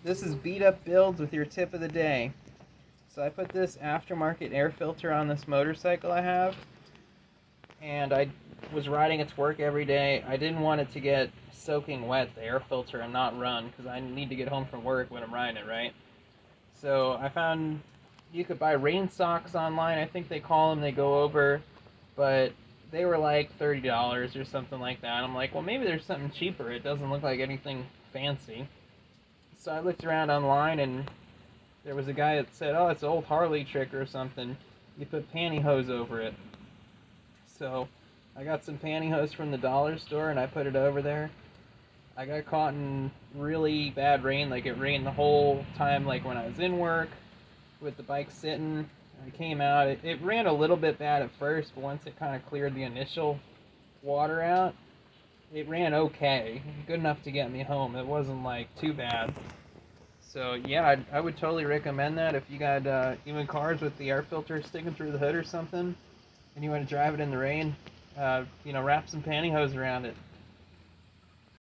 This is Beat Up Builds with your tip of the day. So I put this aftermarket air filter on this motorcycle I have, and I was riding it to work every day. I didn't want it to get soaking wet, the air filter, and not run, because I need to get home from work when I'm riding it, right? So I found you could buy rain socks online, I think they call them, they go over, but they were like $30 or something like that. I'm like, well, maybe there's something cheaper. It doesn't look like anything fancy. So I looked around online, and there was a guy that said, oh, it's an old Harley trick or something. You put pantyhose over it. So I got some pantyhose from the dollar store, and I put it over there. I got caught in really bad rain. Like, it rained the whole time, like when I was in work with the bike sitting. I came out. It ran a little bit bad at first, but once it kind of cleared the initial water out, it ran okay. Good enough to get me home. It wasn't like too bad. So yeah, I would totally recommend that if you got even cars with the air filter sticking through the hood or something, and you want to drive it in the rain. Wrap some pantyhose around it.